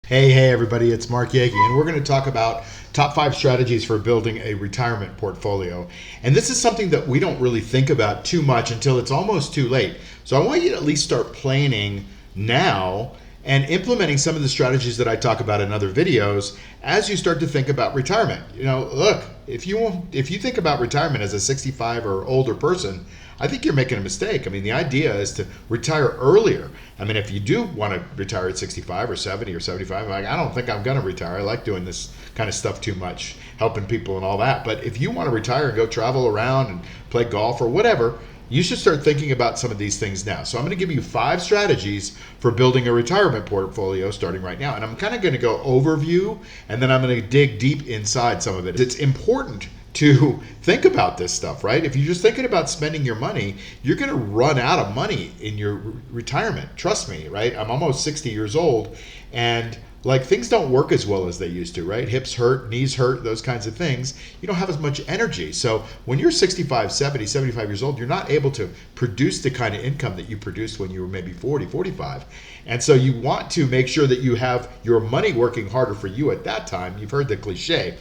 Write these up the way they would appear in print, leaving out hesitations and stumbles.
Hey everybody, it's Mark Yagi, and we're going to talk about top 5 strategies for building a retirement portfolio. And this is something that we don't really think about too much until it's almost too late. So I want you to at least start planning now and implementing some of the strategies that I talk about in other videos as you start to think about retirement. Look, if you think about retirement as a 65 or older person, I think you're making a mistake. I mean, the idea is to retire earlier. I mean, if you do want to retire at 65 or 70 or 75, I don't think I'm going to retire. I like doing this kind of stuff too much, helping people and all that. But if you want to retire and go travel around and play golf or whatever, you should start thinking about some of these things now. So I'm going to give you 5 strategies for building a retirement portfolio starting right now. And I'm kind of going to go overview, and then I'm going to dig deep inside some of it. It's important to think about this stuff, right? If you're just thinking about spending your money, you're going to run out of money in your retirement. Trust me, right? I'm almost 60 years old, and things don't work as well as they used to, right? Hips hurt, knees hurt, those kinds of things. You don't have as much energy. So when you're 65, 70, 75 years old, you're not able to produce the kind of income that you produced when you were maybe 40, 45. And so you want to make sure that you have your money working harder for you at that time. You've heard the cliche,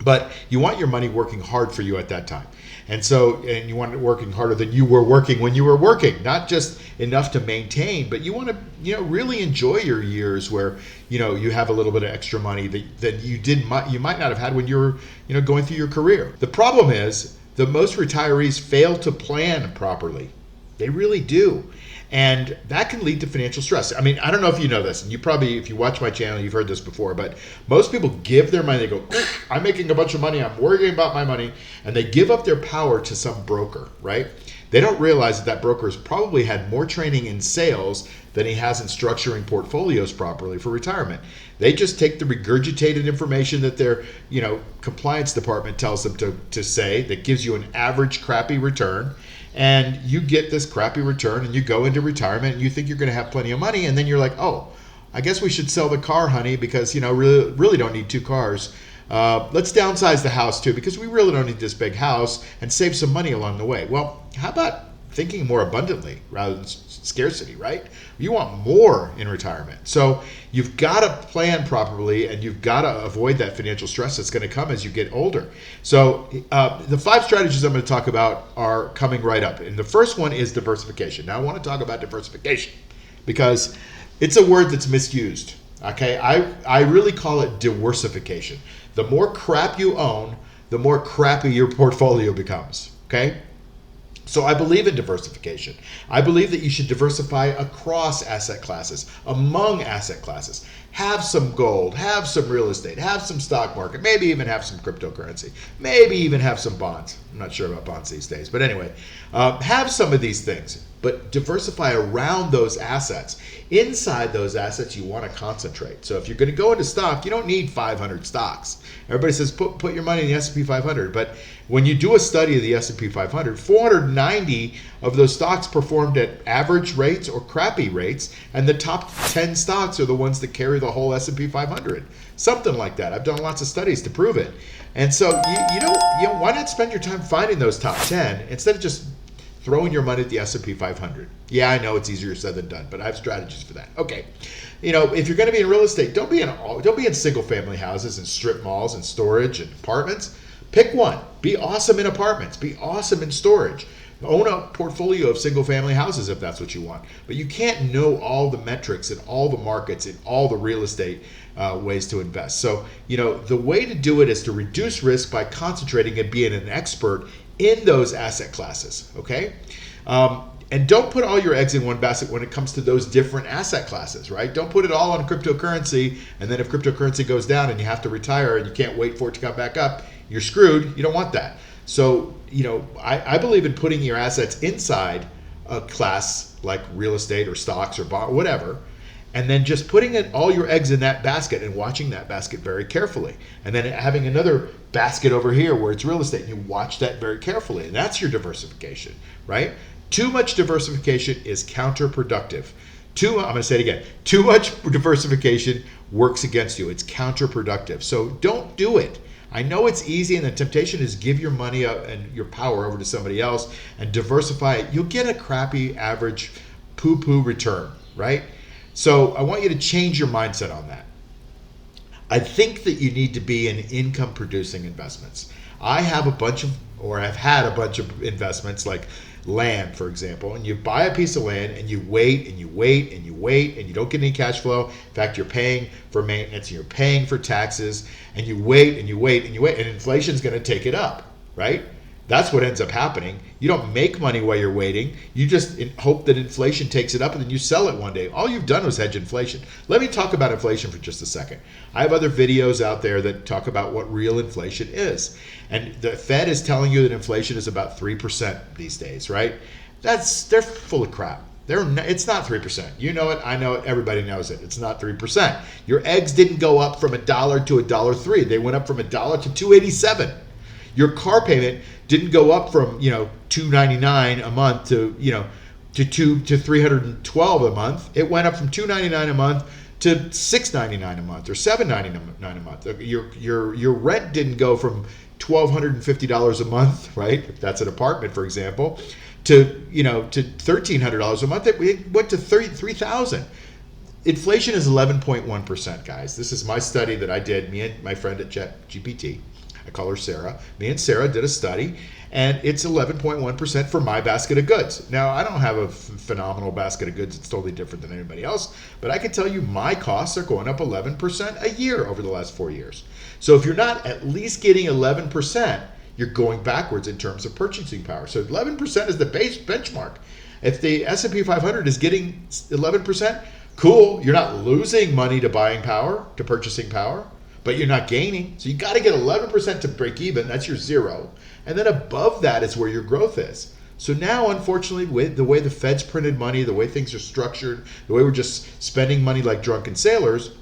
but you want your money working hard for you at that time. And you want it working harder than you were working when you were working, not just enough to maintain, but you want to, really enjoy your years where, you have a little bit of extra money that you might not have had when you were, going through your career. The problem is that most retirees fail to plan properly. They really do. And that can lead to financial stress. I mean, I don't know if you know this, and you probably, if you watch my channel, you've heard this before, but most people give their money, they go, I'm making a bunch of money, I'm worrying about my money, and they give up their power to some broker, right? They don't realize that broker has probably had more training in sales than he has in structuring portfolios properly for retirement. They just take the regurgitated information that their, compliance department tells them to say that gives you an average crappy return, and you get this crappy return and you go into retirement and you think you're going to have plenty of money, and then you're like, oh, I guess we should sell the car, honey, because really don't need 2 cars. Let's downsize the house too, because we really don't need this big house, and save some money along the way. Well, how about thinking more abundantly rather than scarcity, right? You want more in retirement. So you've got to plan properly, and you've got to avoid that financial stress that's going to come as you get older. So the 5 strategies I'm going to talk about are coming right up. And the first one is diversification. Now I want to talk about diversification because it's a word that's misused. Okay, I really call it diversification. The more crap you own, the more crappy your portfolio becomes. Okay. So I believe in diversification. I believe that you should diversify across asset classes, among asset classes. Have some gold, have some real estate, have some stock market, maybe even have some cryptocurrency, maybe even have some bonds. I'm not sure about bonds these days, but anyway, have some of these things, but diversify around those assets. Inside those assets, you want to concentrate. So if you're going to go into stock, you don't need 500 stocks. Everybody says put your money in the S&P 500, but when you do a study of the S&P 500, 490 of those stocks performed at average rates or crappy rates, and the top 10 stocks are the ones that carry the whole S&P 500. Something like that. I've done lots of studies to prove it. And so why not spend your time finding those top 10 instead of just throwing your money at the S&P 500? Yeah, I know it's easier said than done, but I have strategies for that. Okay, if you're going to be in real estate, don't be in single family houses and strip malls and storage and apartments. Pick one. Be awesome in apartments. Be awesome in storage. Own a portfolio of single family houses if that's what you want. But you can't know all the metrics and all the markets and all the real estate ways to invest. So, the way to do it is to reduce risk by concentrating and being an expert in those asset classes, okay? And don't put all your eggs in one basket when it comes to those different asset classes, right? Don't put it all on cryptocurrency, and then if cryptocurrency goes down and you have to retire and you can't wait for it to come back up, you're screwed. You don't want that. So, I believe in putting your assets inside a class like real estate or stocks or bond, whatever, and then just putting all your eggs in that basket and watching that basket very carefully. And then having another basket over here where it's real estate, and you watch that very carefully. And that's your diversification, right? Too much diversification is counterproductive. I'm going to say it again. Too much diversification works against you. It's counterproductive. So don't do it. I know it's easy, and the temptation is give your money up and your power over to somebody else and diversify it. You'll get a crappy, average, poo-poo return, right? So I want you to change your mindset on that. I think that you need to be in income producing investments. I have a bunch of, or I've had a bunch of investments like land, for example, and you buy a piece of land and you wait and you wait and you wait and you don't get any cash flow. In fact, you're paying for maintenance and you're paying for taxes, and you wait and you wait and you wait, and inflation's going to take it up, right? That's what ends up happening. You don't make money while you're waiting. You just hope that inflation takes it up and then you sell it one day. All you've done was hedge inflation. Let me talk about inflation for just a second. I have other videos out there that talk about what real inflation is. And the Fed is telling you that inflation is about 3% these days, right? They're full of crap. It's not 3%. You know it, I know it, everybody knows it. It's not 3%. Your eggs didn't go up from $1 to $1.03. They went up from $1 to $2.87. Your car payment didn't go up from, $299 a month to, to $312 a month. It went up from $299 a month to $699 a month or $799 a month. Your rent didn't go from $1,250 a month, right? If that's an apartment, for example, to $1,300 a month. It went to $33,000. Inflation is 11.1%, guys. This is my study that I did. Me and my friend at ChatGPT. I call her Sarah. Me and Sarah did a study, and it's 11.1% for my basket of goods. Now, I don't have a phenomenal basket of goods. It's totally different than anybody else, but I can tell you my costs are going up 11% a year over the last 4 years. So if you're not at least getting 11%, you're going backwards in terms of purchasing power. So 11% is the base benchmark. If the S&P 500 is getting 11%, cool. You're not losing money to buying power, to purchasing power, but you're not gaining. So you got to get 11% to break even. That's your zero. And then above that is where your growth is. So now, unfortunately, with the way the Fed's printed money, the way things are structured, the way we're just spending money like drunken sailors,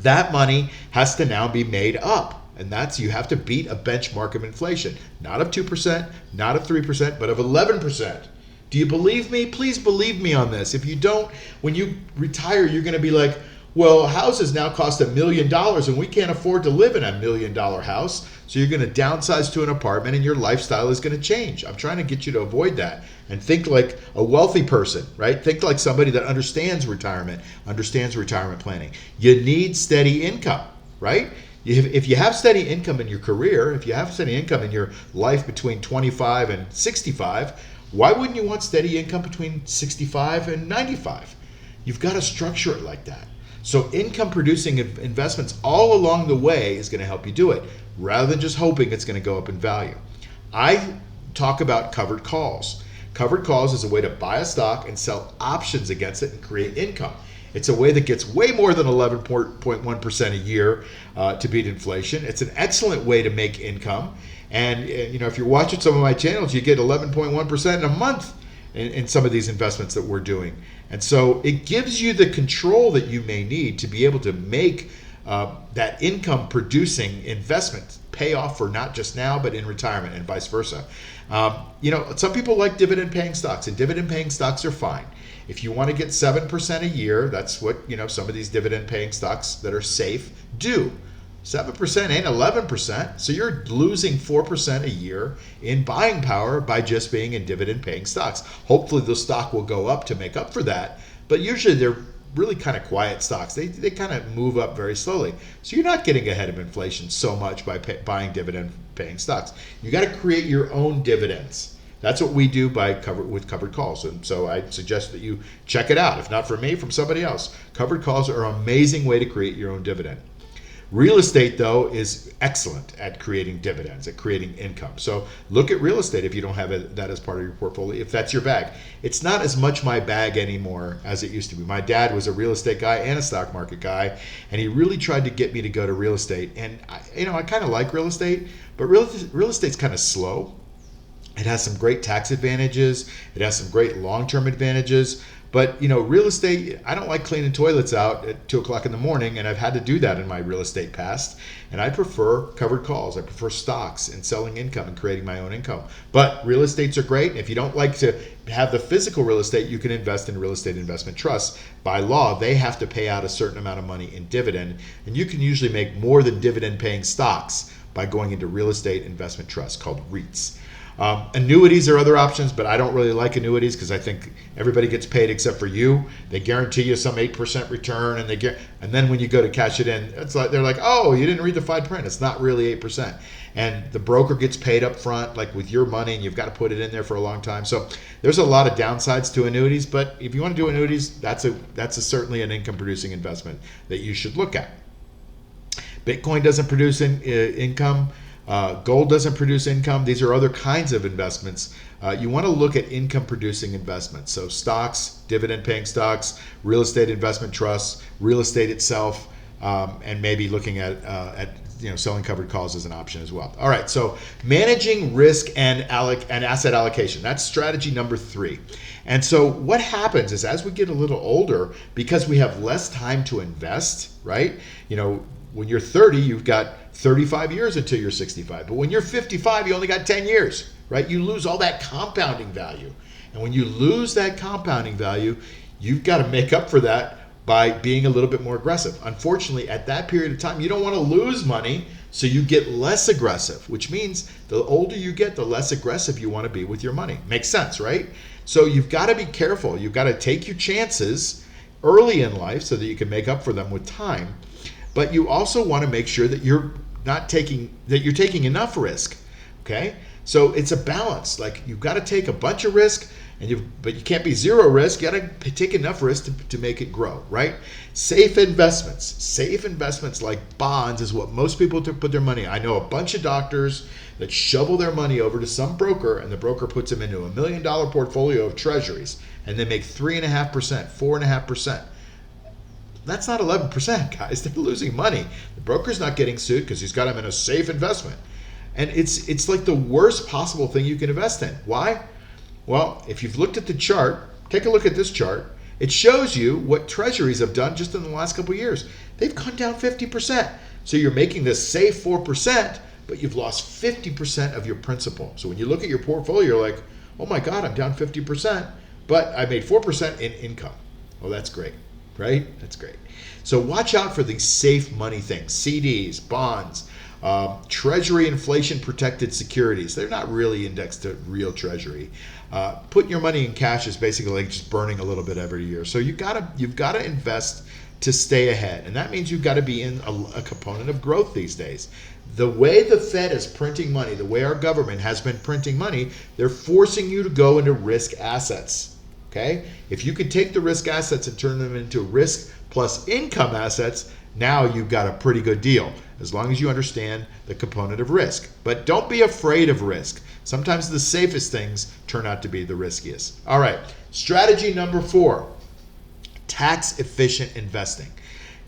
that money has to now be made up. And that's, you have to beat a benchmark of inflation. Not of 2%, not of 3%, but of 11%. Do you believe me? Please believe me on this. If you don't, when you retire, you're going to be like, well, houses now cost $1 million and we can't afford to live in $1 million house. So you're going to downsize to an apartment and your lifestyle is going to change. I'm trying to get you to avoid that and think like a wealthy person, right? Think like somebody that understands retirement planning. You need steady income, right? If you have steady income in your career, if you have steady income in your life between 25 and 65, why wouldn't you want steady income between 65 and 95? You've got to structure it like that. So income producing investments all along the way is going to help you do it, rather than just hoping it's going to go up in value. I talk about covered calls. Covered calls is a way to buy a stock and sell options against it and create income. It's a way that gets way more than 11.1% a year to beat inflation. It's an excellent way to make income. And if you're watching some of my channels, you get 11.1% in a month in some of these investments that we're doing. And so it gives you the control that you may need to be able to make that income producing investment pay off for not just now, but in retirement and vice versa. Some people like dividend paying stocks, and dividend paying stocks are fine. If you want to get 7% a year, that's what some of these dividend paying stocks that are safe do. 7% ain't 11%, so you're losing 4% a year in buying power by just being in dividend-paying stocks. Hopefully the stock will go up to make up for that, but usually they're really kind of quiet stocks. They kind of move up very slowly. So you're not getting ahead of inflation so much by buying dividend-paying stocks. You got to create your own dividends. That's what we do with covered calls. And so I suggest that you check it out. If not from me, from somebody else. Covered calls are an amazing way to create your own dividend. Real estate, though, is excellent at creating dividends, at creating income. So look at real estate if you don't have that as part of your portfolio, if that's your bag. It's not as much my bag anymore as it used to be. My dad was a real estate guy and a stock market guy, and he really tried to get me to go to real estate. And I kind of like real estate, but real estate's kind of slow. It has some great tax advantages. It has some great long-term advantages. But, real estate, I don't like cleaning toilets out at 2 o'clock in the morning, and I've had to do that in my real estate past. And I prefer covered calls. I prefer stocks and selling income and creating my own income. But real estates are great. If you don't like to have the physical real estate, you can invest in real estate investment trusts. By law, they have to pay out a certain amount of money in dividend, and you can usually make more than dividend-paying stocks by going into real estate investment trusts called REITs. Annuities are other options, but I don't really like annuities because I think everybody gets paid except for you. They guarantee you some 8% return, and then when you go to cash it in, it's like they're like, oh, you didn't read the fine print. It's not really 8%, and the broker gets paid up front, like with your money, and you've got to put it in there for a long time. So there's a lot of downsides to annuities, but if you want to do annuities, that's certainly an income producing investment that you should look at. Bitcoin doesn't produce income. Gold doesn't produce income. These are other kinds of investments. You want to look at income producing investments. So stocks, dividend paying stocks, real estate investment trusts, real estate itself, and maybe looking at selling covered calls as an option as well. All right, so managing risk and asset allocation. That's strategy number 3. And so what happens is as we get a little older, because we have less time to invest, right? When you're 30, you've got 35 years until you're 65. But when you're 55, you only got 10 years, right? You lose all that compounding value. And when you lose that compounding value, you've got to make up for that by being a little bit more aggressive. Unfortunately, at that period of time, you don't want to lose money, so you get less aggressive, which means the older you get, the less aggressive you want to be with your money. Makes sense, right? So you've got to be careful. You've got to take your chances early in life so that you can make up for them with time. But you also want to make sure that you're taking enough risk. Okay? So it's a balance. Like you've got to take a bunch of risk, but you can't be zero risk. You got to take enough risk to make it grow, right? Safe investments like bonds is what most people put their money in. I know a bunch of doctors that shovel their money over to some broker, and the broker puts them into $1 million portfolio of treasuries, and they make 3.5%, 4.5%. That's not 11%, guys. They're losing money. The broker's not getting sued because he's got them in a safe investment. And it's like the worst possible thing you can invest in. Why? Well, if you've looked at the chart, take a look at this chart. It shows you what treasuries have done just in the last couple of years. They've gone down 50%. So you're making this safe 4%, but you've lost 50% of your principal. So when you look at your portfolio, you're like, oh my God, I'm down 50%, but I made 4% in income. Well, that's great. Right? That's great. So watch out for these safe money things, CDs, bonds, treasury inflation protected securities. They're not really indexed to real treasury. Putting your money in cash is basically like just burning a little bit every year. So you've got to invest to stay ahead. And that means you've got to be in a component of growth these days. The way the Fed is printing money, the way our government has been printing money, they're forcing you to go into risk assets. Okay? If you can take the risk assets and turn them into risk plus income assets, now you've got a pretty good deal, as long as you understand the component of risk. But don't be afraid of risk. Sometimes the safest things turn out to be the riskiest. All right, strategy number 4, tax efficient investing.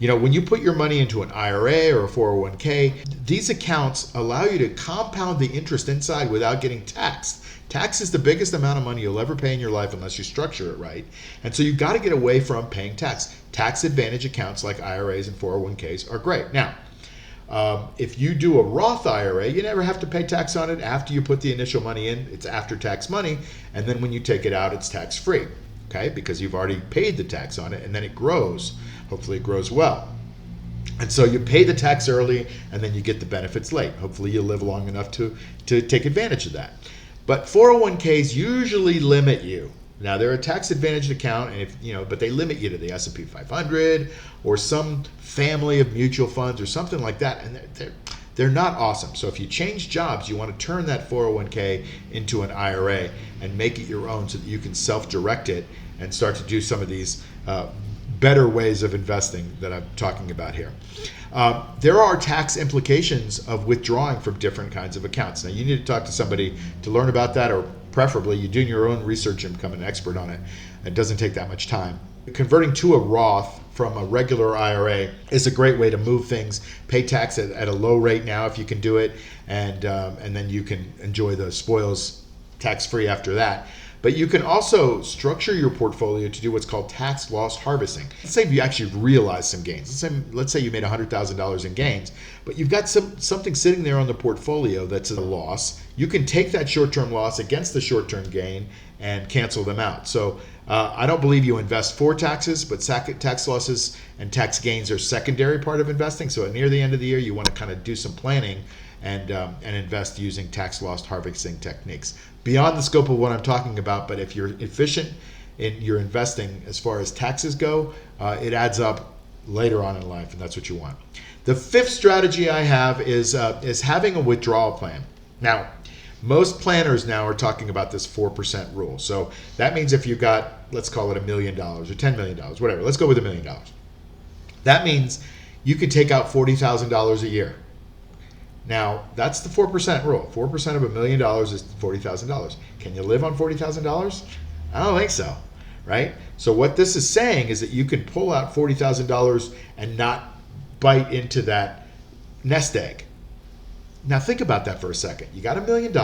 When you put your money into an IRA or a 401k, these accounts allow you to compound the interest inside without getting taxed. Tax is the biggest amount of money you'll ever pay in your life unless you structure it right. And so you've got to get away from paying tax. Tax advantage accounts like IRAs and 401ks are great. Now, if you do a Roth IRA, you never have to pay tax on it after you put the initial money in. It's after tax money. And then when you take it out, it's tax free. Okay? Because you've already paid the tax on it, and then it grows. Hopefully it grows well. And so you pay the tax early, and then you get the benefits late. Hopefully you live long enough to take advantage of that. But 401ks usually limit you. Now they're a tax advantaged account, and but they limit you to the S&P 500 or some family of mutual funds or something like that, and they're not awesome. So if you change jobs, you want to turn that 401k into an IRA and make it your own so that you can self-direct it and start to do some of these better ways of investing that I'm talking about here. There are tax implications of withdrawing from different kinds of accounts. Now, you need to talk to somebody to learn about that, or preferably you do your own research and become an expert on it. It doesn't take that much time. Converting to a Roth from a regular IRA is a great way to move things, pay tax at a low rate now if you can do it, and then you can enjoy the spoils tax-free after that. But you can also structure your portfolio to do what's called tax loss harvesting. Let's say you actually realize some gains. Let's say you made $100,000 in gains, but you've got something sitting there on the portfolio that's a loss. You can take that short-term loss against the short-term gain and cancel them out. So I don't believe you invest for taxes, but tax losses and tax gains are secondary part of investing. So near the end of the year, you want to kind of do some planning and invest using tax loss harvesting techniques. Beyond the scope of what I'm talking about, but if you're efficient in your investing as far as taxes go, it adds up later on in life, and that's what you want. The fifth strategy I have is having a withdrawal plan. Now, most planners now are talking about this 4% rule. So that means if you got, let's call it $1 million or $10 million, whatever. Let's go with $1 million. That means you could take out $40,000 a year. Now, that's the 4% rule. 4% of $1 million is $40,000. Can you live on $40,000? I don't think so, right? So what this is saying is that you can pull out $40,000 and not bite into that nest egg. Now think about that for a second. You got $1 million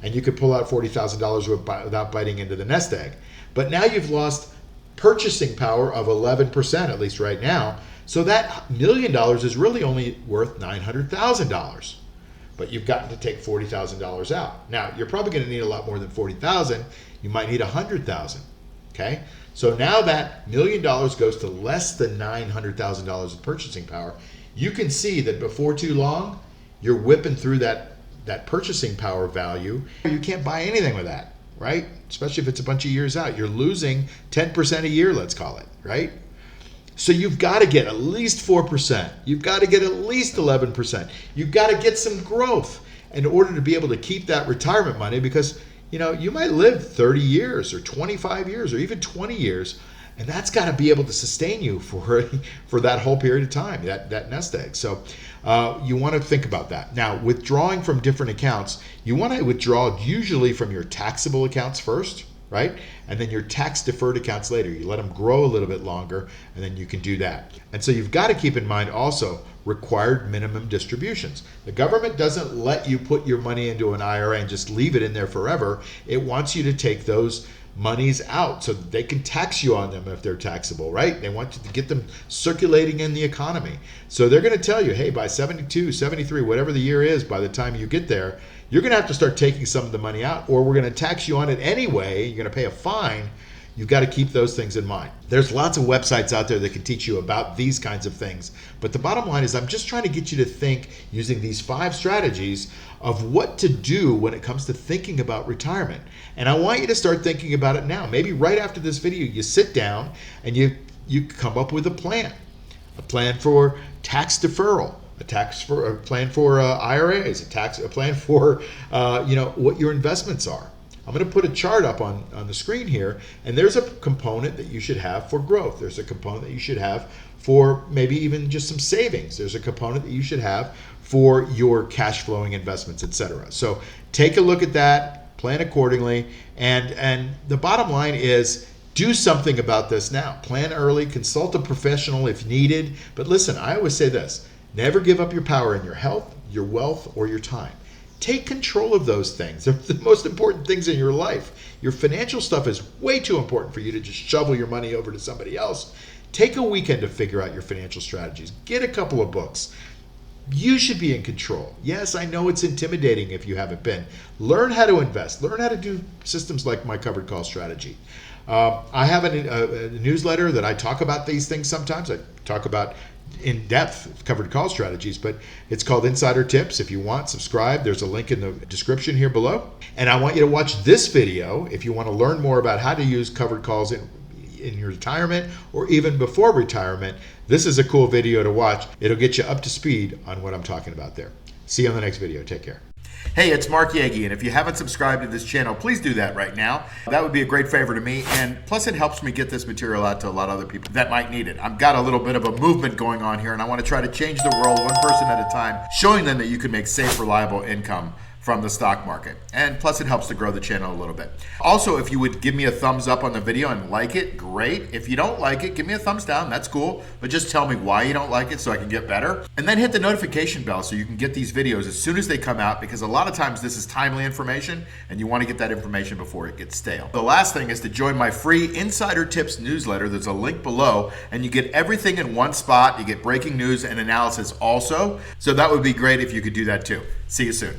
and you could pull out $40,000 without biting into the nest egg. But now you've lost purchasing power of 11%, at least right now. So that $1 million is really only worth $900,000. But you've gotten to take $40,000 out. Now you're probably going to need a lot more than $40,000. You might need $100,000. Okay? So now that $1 million goes to less than $900,000 of purchasing power. You can see that before too long, you're whipping through that purchasing power value. You can't buy anything with that, right? Especially if it's a bunch of years out. You're losing 10% a year, let's call it, right? So you've got to get at least 4%. You've got to get at least 11%. You've got to get some growth in order to be able to keep that retirement money, because you might live 30 years or 25 years or even 20 years, and that's got to be able to sustain you for that whole period of time, that nest egg. So you want to think about that. Now, withdrawing from different accounts, you want to withdraw usually from your taxable accounts first, right? And then your tax deferred accounts later. You let them grow a little bit longer, and then you can do that. And so you've got to keep in mind also required minimum distributions. The government doesn't let you put your money into an IRA and just leave it in there forever. It wants you to take those monies out so that they can tax you on them if they're taxable, right? They want you to get them circulating in the economy. So they're going to tell you, hey, by 72, 73, whatever the year is, by the time you get there, you're going to have to start taking some of the money out, or we're going to tax you on it anyway. You're going to pay a fine. You've got to keep those things in mind. There's lots of websites out there that can teach you about these kinds of things. But the bottom line is I'm just trying to get you to think using these 5 strategies of what to do when it comes to thinking about retirement. And I want you to start thinking about it now. Maybe right after this video, you sit down and you come up with a plan for tax deferral, a plan for IRAs, a plan for what your investments are. I'm going to put a chart up on the screen here, and there's a component that you should have for growth. There's a component that you should have for maybe even just some savings. There's a component that you should have for your cash flowing investments, etc. So take a look at that, plan accordingly, and the bottom line is do something about this now. Plan early, consult a professional if needed. But listen, I always say this: never give up your power in your health, your wealth, or your time. Take control of those things. They're the most important things in your life. Your financial stuff is way too important for you to just shovel your money over to somebody else. Take a weekend to figure out your financial strategies. Get a couple of books. You should be in control. Yes, I know it's intimidating if you haven't been. Learn how to invest. Learn how to do systems like my covered call strategy. I have a newsletter that I talk about these things sometimes. I talk about in-depth covered call strategies, but it's called Insider Tips. If you want, subscribe. There's a link in the description here below. And I want you to watch this video if you want to learn more about how to use covered calls in your retirement or even before retirement. This is a cool video to watch. It'll get you up to speed on what I'm talking about there. See you on the next video. Take care. Hey, it's Mark Yagi, and if you haven't subscribed to this channel, please do that right now. That would be a great favor to me, and plus it helps me get this material out to a lot of other people that might need it. I've got a little bit of a movement going on here, and I want to try to change the world one person at a time, showing them that you can make safe, reliable income from the stock market. And plus it helps to grow the channel a little bit. Also, if you would give me a thumbs up on the video and like it, great. If you don't like it, give me a thumbs down, that's cool. But just tell me why you don't like it so I can get better. And then hit the notification bell so you can get these videos as soon as they come out, because a lot of times this is timely information and you want to get that information before it gets stale. The last thing is to join my free Insider Tips newsletter. There's a link below and you get everything in one spot. You get breaking news and analysis also. So that would be great if you could do that too. See you soon.